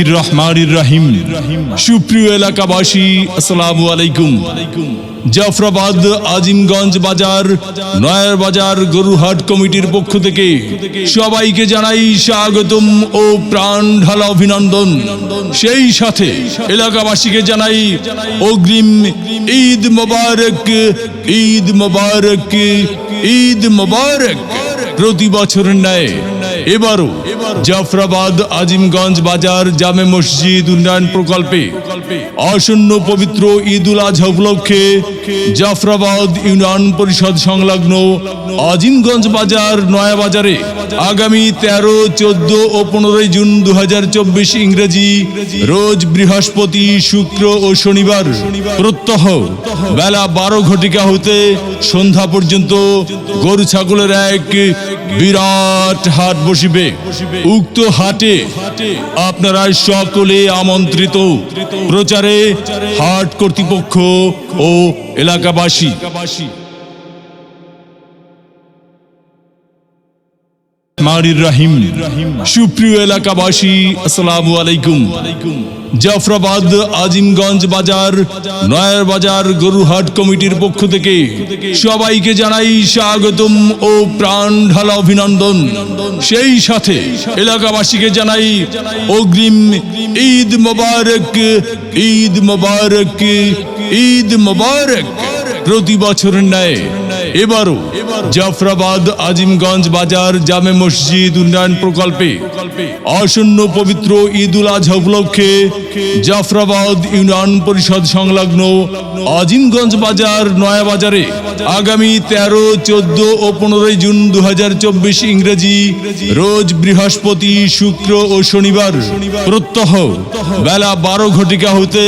রহমানির রহিম। সুপ্রিয় এলাকাবাসী, আসসালামু আলাইকুম। জাফরাবাদ আজিমগঞ্জ বাজার, নয়ার বাজার গরুহাট কমিটির পক্ষ থেকে সবাইকে জানাই স্বাগতম ও প্রাণ ঢালা অভিনন্দন। সেই সাথে এলাকাবাসীকে জানাই অগ্রিম ঈদ মোবারক, ঈদ মোবারক, ঈদ মোবারক। প্রতি বছরের ন্যায় এবারও জাফরাবাদ আজিমগঞ্জ বাজার জামে মসজিদ উন্নয়ন প্রকল্পে আসন্ন পবিত্র ঈদ উল আজহা উপলক্ষে জাফরাবাদ ইউনিয়ন পরিষদ সংলগ্ন আজিমগঞ্জ বাজার নয়া বাজারে আগামী 13, 14 ও 15 জুন 2024 ইংরেজি রোজ বৃহস্পতি, শুক্র ও শনিবার প্রত্যহ বেলা 12 ঘটিকা হতে সন্ধ্যা পর্যন্ত গরু ছাগলের এক বিরাট হাট বসিবে। উক্ত হাটে আপনারা সকলে আমন্ত্রিত। প্রচারে হাট কর্তৃপক্ষ ও এলাকাবাসী। রহিম। সুপ্রিয় এলাকাবাসী, আসসালামু আলাইকুম। জাফরাবাদ আজিমগঞ্জ বাজার, নয়ার বাজার গরুহাট কমিটির পক্ষ থেকে সবাইকে জানাই স্বাগতম ও প্রাণ ঢালা অভিনন্দন। সেই সাথে এলাকাবাসীকে জানাই অগ্রিম ঈদ মোবারক, ঈদ মোবারক, ঈদ মোবারক। প্রতি বছরের ন্যায় এবারও জাফরাবাদ আজিমগঞ্জ বাজার জামে মসজিদ উন্নয়ন প্রকল্পে আসন্ন পবিত্র ঈদ উল আজহা উপলক্ষে জাফরাবাদ ইউনিয়ন পরিষদ সংলগ্ন আজিমগঞ্জ বাজার নয়া বাজারে আগামী 13, 14 ও 15 জুন 2024 ইংরেজি রোজ বৃহস্পতি, শুক্র ও শনিবার প্রত্যহ বেলা 12 ঘটিকা হতে